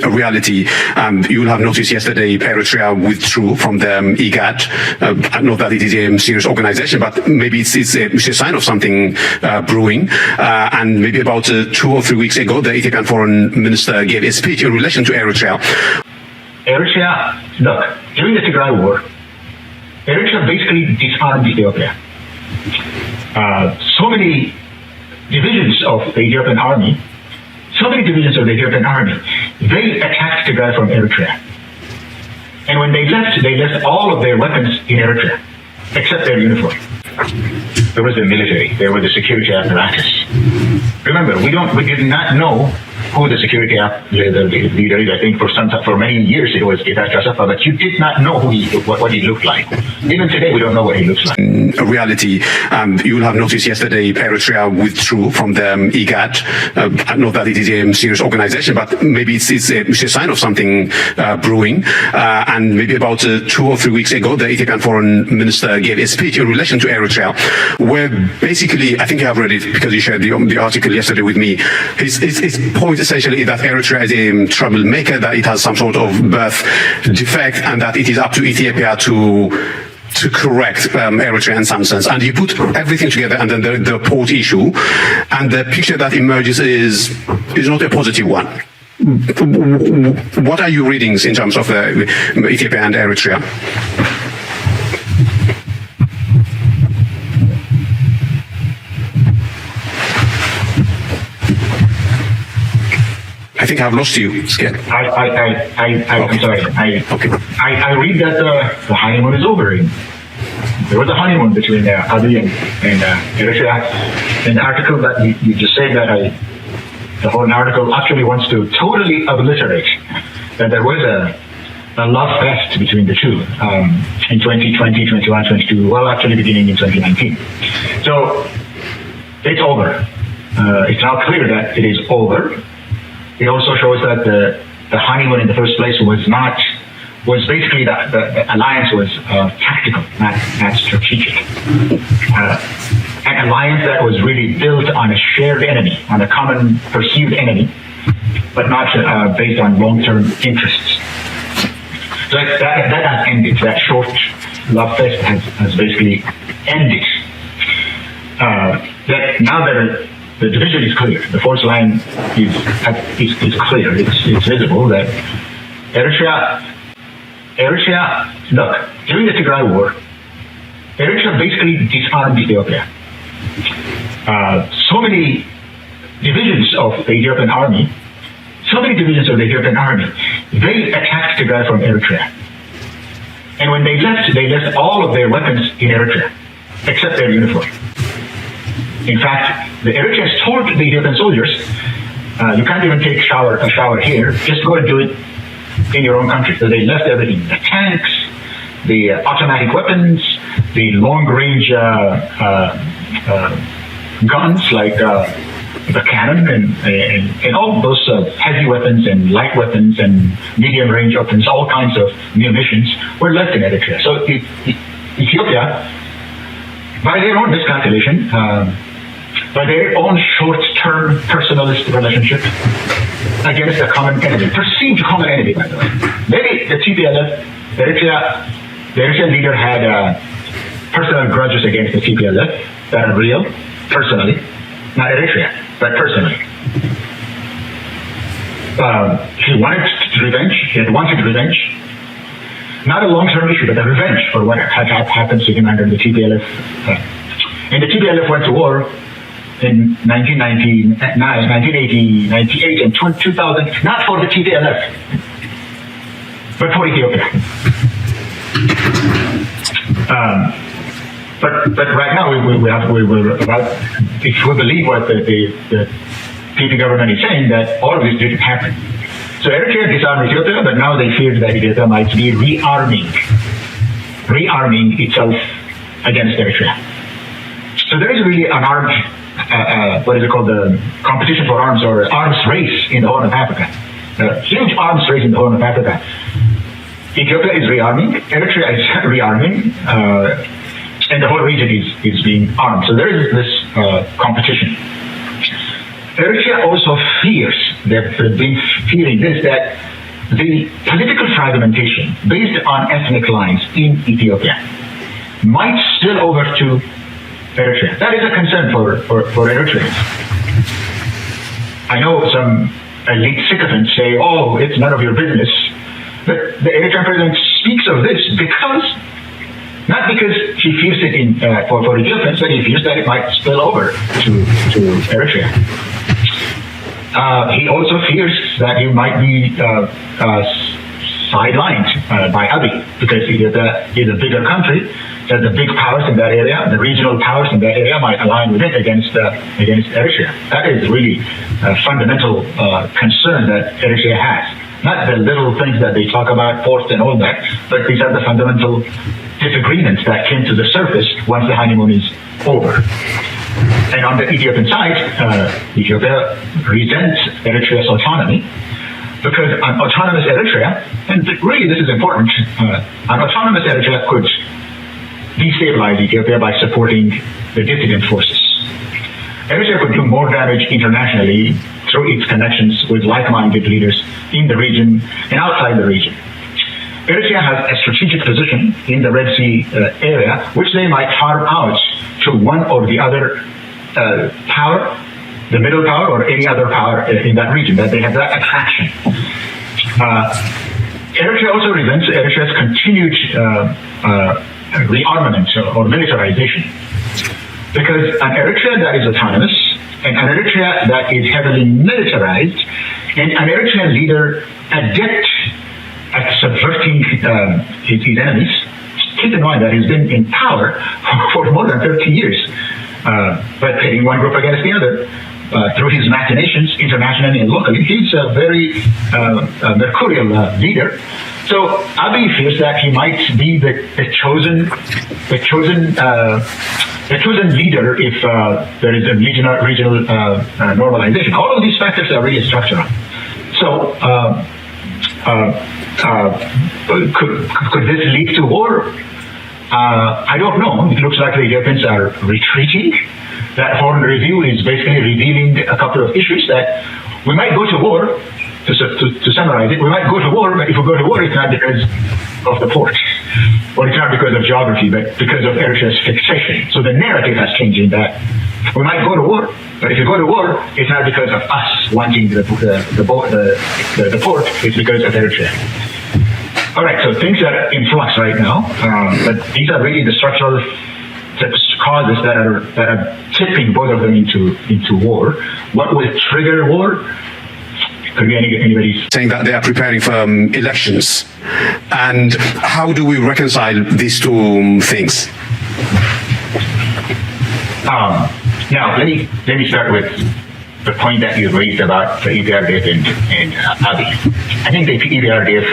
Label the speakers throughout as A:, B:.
A: reality. You will have noticed yesterday Eritrea withdrew from the IGAD. Not that it is a serious organization, but maybe it's a sign of something brewing. And maybe about 2 or 3 weeks ago, the Ethiopian foreign minister gave a speech in relation to Eritrea.
B: Eritrea, look, during the Tigray war, Eritrea basically disarmed Ethiopia. So many divisions of the Ethiopian army, they attacked Tigray from Eritrea. And when they left all of their weapons in Eritrea, except their uniform. There was the military, there was the security apparatus. Remember, we did not know who the security leader is. I think for many years it was Getachew, but you did not know what he looked like. Even today, we don't know what he looks like.
A: Reality. You will have noticed yesterday Eritrea withdrew from the IGAD. Not that it is a serious organization, but maybe it's a sign of something brewing. And maybe about 2 or 3 weeks ago, the Ethiopian foreign minister gave a speech in relation to Eritrea, where basically, I think you have read it because you shared the article yesterday with me. His point essentially is that Eritrea is a troublemaker, that it has some sort of birth defect, and that it is up to Ethiopia to correct Eritrea in some sense. And you put everything together, and then the port issue, and the picture that emerges is not a positive one. What are your readings in terms of Ethiopia and Eritrea? I think I've lost you.
B: I'm sorry. I read that the honeymoon is over. There was a honeymoon between Abiy and Eritrea. In the article that you just said, that the whole article actually wants to totally obliterate that there was a love fest between the two in 2020, 21, 22. Well, actually beginning in 2019. So it's over. It's now clear that it is over. It also shows that the honeymoon in the first place was basically the alliance was tactical, not strategic. An alliance that was really built on a shared enemy, on a common perceived enemy, but not based on long-term interests. So that has ended. That short love fest has basically ended. That now that the division is clear, the force line is clear. It's visible that Eritrea. Look, during the Tigray war, Eritrea basically disarmed Ethiopia. So many divisions of the Ethiopian army, they attacked Tigray from Eritrea. And when they left all of their weapons in Eritrea, except their uniform. In fact, the Eritreans told the Ethiopian soldiers, you can't even take a shower here, just go and do it in your own country. So they left everything, the tanks, the automatic weapons, the long-range guns like the cannon and all those heavy weapons and light weapons and medium-range weapons, all kinds of munitions were left in Eritrea. So Ethiopia, by their own miscalculation, by their own short-term personalist relationship against a common enemy, perceived common enemy, by the way. Maybe the TPLF, the Eritrean leader had personal grudges against the TPLF that are real, personally, not Eritrea, but personally. He had wanted revenge, not a long-term issue, but a revenge for what had happened to him under the TPLF. And the TPLF went to war in 1999, 1980, 98, and 2000, not for the TPLF, but for Ethiopia. But right now we're about, if we believe what the PP government is saying, that all of this didn't happen. So Eritrea disarmed Ethiopia, but now they feared that Ethiopia might be rearming itself against Eritrea. So there is really an armed, what is it called, the competition for arms or arms race in the Horn of Africa. A huge arms race in the Horn of Africa. Ethiopia is rearming, Eritrea is rearming, and the whole region is being armed. So there is this competition. Eritrea also fears, they've been fearing this, that the political fragmentation based on ethnic lines in Ethiopia might spill over to Eritrea. That is a concern for Eritreans. I know some elite sycophants say, oh, it's none of your business. But the Eritrean president speaks of this not because he fears it for Ethiopians, but he fears that it might spill over to Eritrea. He also fears that he might be sidelined by Abiy, because Ethiopia is a bigger country, that the big powers in that area, the regional powers in that area, might align with it against Eritrea. That is really a fundamental concern that Eritrea has. Not the little things that they talk about, ports and all that, but these are the fundamental disagreements that came to the surface once the honeymoon is over. And on the Ethiopian side, Ethiopia resents Eritrea's autonomy, because an autonomous Eritrea, and really this is important, an autonomous Eritrea could destabilize Ethiopia by supporting the dissident forces. Eritrea could do more damage internationally through its connections with like-minded leaders in the region and outside the region. Eritrea has a strategic position in the Red Sea area, which they might farm out to one or the other power, the middle power, or any other power in that region, that they have that attraction. Eritrea also resents Eritrea's continued rearmament or militarization, because an Eritrea that is autonomous, and an Eritrea that is heavily militarized, and an Eritrean leader adept at subverting his enemies. Keep in mind that he's been in power for more than 30 years, but pitting one group against the other through his machinations, internationally and locally. He's a very mercurial leader. So Abiy fears that he might be the chosen leader if there is a regional normalization. All of these factors are really structural. So could this lead to war? I don't know. It looks like the Ethiopians are retreating. That Horn review is basically revealing a couple of issues that we might go to war. To summarize it, we might go to war, but if we go to war, it's not because of the port, or it's not because of geography, but because of Eritrea's fixation. So the narrative has changed in that we might go to war, but if you go to war, it's not because of us wanting the port, it's because of Eritrea. All right, so things are in flux right now, but these are really the structural causes that are tipping both of them into war. What will trigger war? Could be anybody
A: saying that they are preparing for elections, and how do we reconcile these two things?
B: Now, let me start with the point that you raised about the EPRDF and Abiy. I think the EPRDF,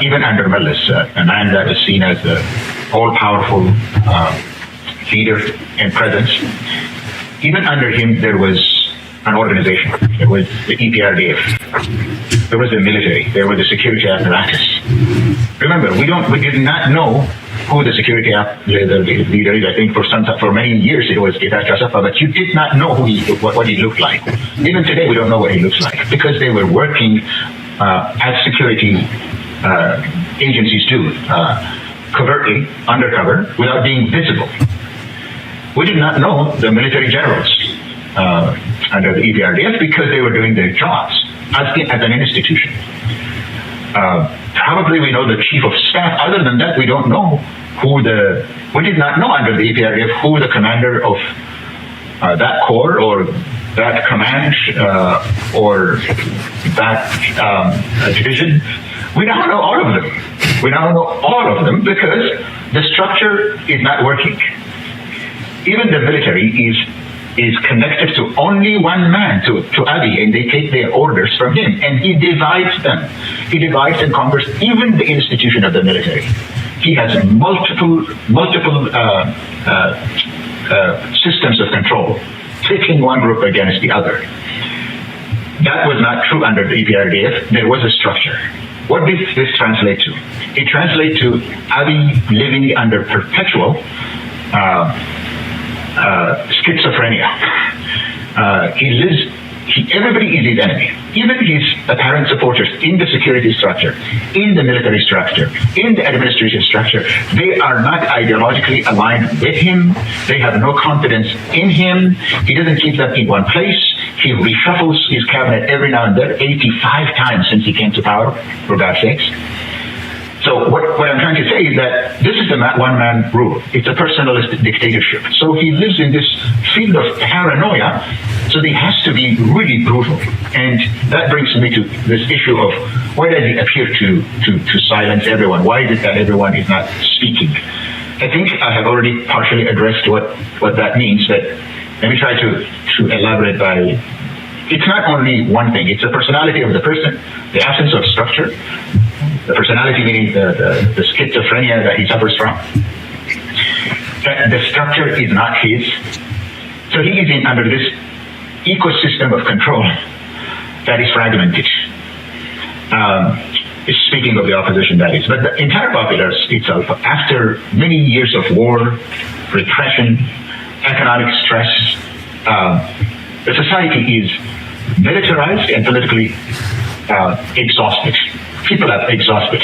B: even under Meles, a man that was seen as the all-powerful leader and presence, even under him there was an organization. There was the EPRDF. There was the military. There was the security apparatus. Remember, we did not know who the security leader is. I think for many years it was Getachew Asafa, but you did not know what he looked like. Even today we don't know what he looks like, because they were working as security agencies do, covertly, undercover, without being visible. We did not know the military generals under the EPRDF, because they were doing their jobs as an institution. Probably we know the chief of staff. Other than that, we don't know we did not know under the EPRDF who the commander of that corps or that command or that division. We now know all of them. We now know all of them because the structure is not working. Even the military is connected to only one man, to Abiy, and they take their orders from him, and he divides them. He divides and conquers even the institution of the military. He has multiple systems of control, picking one group against the other. That was not true under the EPRDF. There was a structure. What did this translate to? It translates to Abiy living under perpetual schizophrenia. He lives everybody is his enemy. Even his apparent supporters in the security structure, in the military structure, in the administrative structure, they are not ideologically aligned with him. They have no confidence in him. He doesn't keep them in one place. He reshuffles his cabinet every now and then, 85 times since he came to power, for God's sakes. So what I'm trying to say is that this is a one-man rule. It's a personalist dictatorship. So he lives in this field of paranoia, so he has to be really brutal. And that brings me to this issue of why does he appear to silence everyone? Why is it that everyone is not speaking? I think I have already partially addressed what that means, but let me try to elaborate by... It's not only one thing. It's the personality of the person, the absence of structure, the personality meaning the schizophrenia that he suffers from. That the structure is not his. So he is under this ecosystem of control that is fragmented. Speaking of the opposition, that is. But the entire populace itself, after many years of war, repression, economic stress, the society is militarized and politically exhausted. People are exhausted.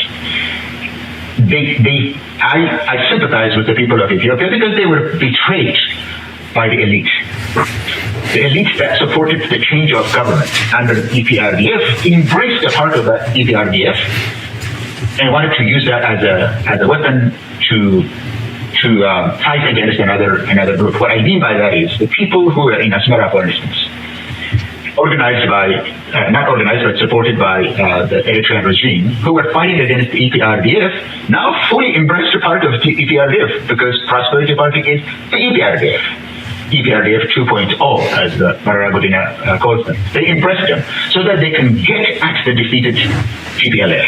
B: I sympathize with the people of Ethiopia because they were betrayed by the elite. The elite that supported the change of government under the EPRDF embraced a part of that EPRDF and wanted to use that as a weapon to fight against another group. What I mean by that is the people who are in Asmara, for instance, organized by, not organized, but supported by the Eritrean regime, who were fighting against the EPRDF, now fully embraced a part of the EPRDF because Prosperity Party is the EPRDF. EPRDF 2.0, as the Marara Godina calls them. They embraced them so that they can get at the defeated TPLF.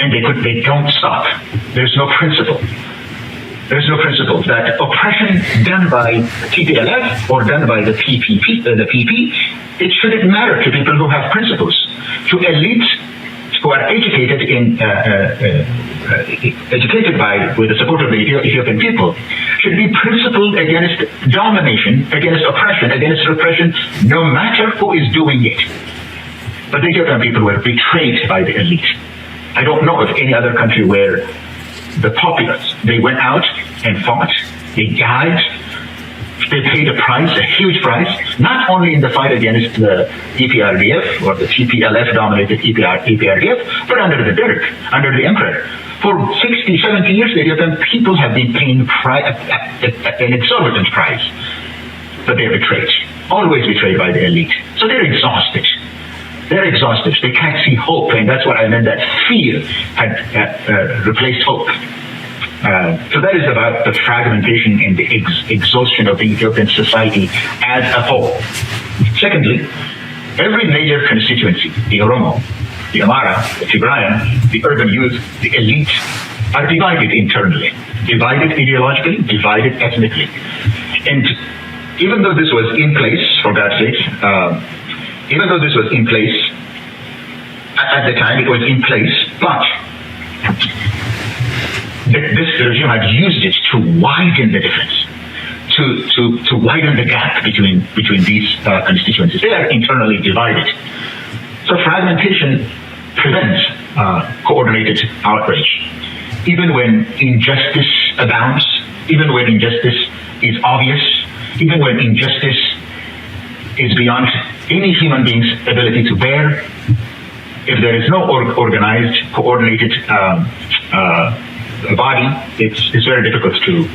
B: And they don't stop. There's no principle. There's no principle that oppression done by TPLF or done by the PP, it shouldn't matter to people who have principles. To elites who are educated with the support of the Ethiopian people, should be principled against domination, against oppression, against repression, no matter who is doing it. But the Ethiopian people were betrayed by the elite. I don't know of any other country where the populace, they went out and fought, they died, they paid a price, a huge price, not only in the fight against the EPRDF or the TPLF-dominated EPRDF, but under the Derg, under the emperor. For 60, 70 years, the Ethiopian people have been paying an exorbitant price. But they're betrayed, always betrayed by the elite. So they're exhausted. They're exhausted. They can't see hope, and that's what I meant, that fear had replaced hope. So that is about the fragmentation and the exhaustion of the Ethiopian society as a whole. Secondly, every major constituency, the Oromo, the Amara, the Tigrayan, the urban youth, the elite, are divided internally, divided ideologically, divided ethnically. And even though this was in place, for God's sake, even though this was in place, at the time it was in place, but this regime had used it to widen the difference, to widen the gap between these constituencies. They are internally divided. So fragmentation prevents coordinated outrage. Even when injustice abounds, even when injustice is obvious, even when injustice is beyond any human being's ability to bear, if there is no organized, coordinated body, it's very difficult to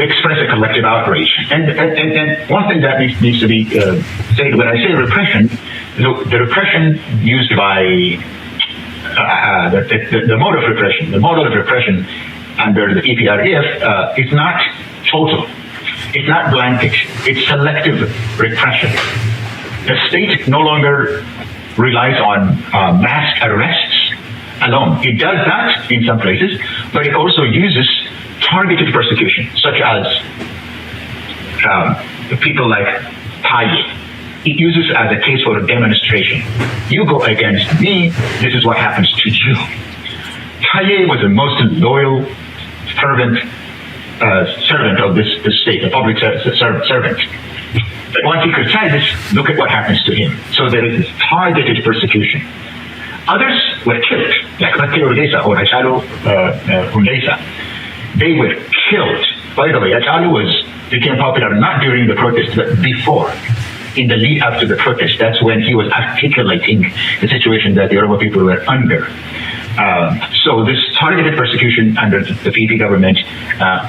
B: express a collective outrage. And one thing that needs to be said, when I say repression, the repression used by the mode of repression, the model of repression under the EPRDF is not total. It's not blanket. It's selective repression. The state no longer relies on mass arrests alone. It does that in some places, but it also uses targeted persecution, such as people like Taye. It uses as a case for a demonstration. You go against me, this is what happens to you. Taye was the most loyal, fervent servant of this state, a public servant. But once he criticizes, look at what happens to him. So there is this targeted persecution. Others were killed, like Matteo Urdesa or Hachalu Hundesa. They were killed. By the way, Hachalu became popular not during the protest, but before, in the lead up to the protest. That's when he was articulating the situation that the Oromo people were under. So this targeted persecution under the PDP government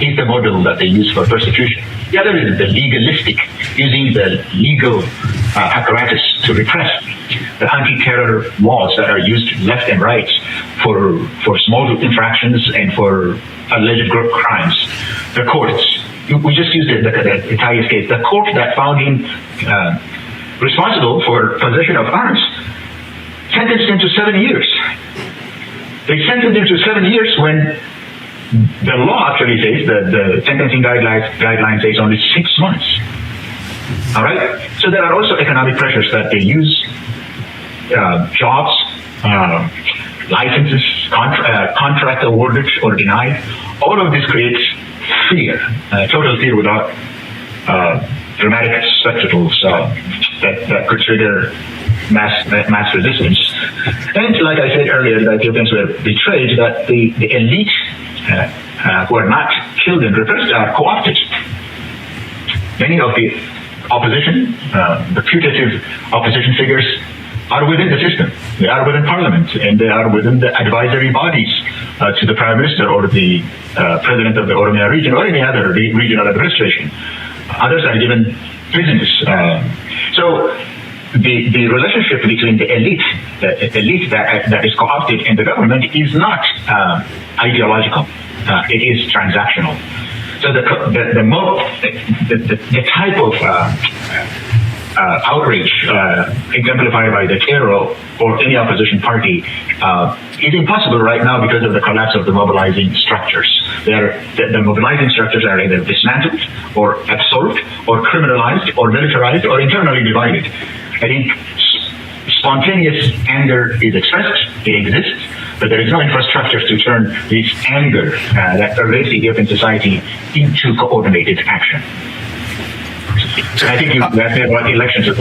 B: is the model that they use for persecution. The other is the legalistic, using the legal apparatus to repress the anti-terror laws that are used left and right for small infractions and for alleged group crimes. The courts, we just used the Italian case, the court that found him responsible for possession of arms sentenced him to 7 years. They sentenced him to 7 years when the law actually says, the sentencing guidelines says only 6 months. All right? So there are also economic pressures that they use, jobs, licenses, contract awarded or denied. All of this creates fear, total fear without dramatic spectacles that could trigger mass resistance. And like I said earlier, the Ethiopians were betrayed, that the elite who are not killed and repressed are co-opted. Many of the opposition, the putative opposition figures, are within the system. They are within parliament, and they are within the advisory bodies to the prime minister or the president of the Oromia region or any other regional administration. Others are given prisons. So the relationship between the elite that is co-opted and the government is not ideological. It is transactional. So the type of outrage exemplified by the Kero or any opposition party is impossible right now because of the collapse of the mobilizing structures. The mobilizing structures are either dismantled or absorbed or criminalized or militarized or internally divided. I think spontaneous anger is expressed, it exists, but there is no infrastructure to turn this anger that pervades Ethiopian society into coordinated action. I think you asked me about elections as well.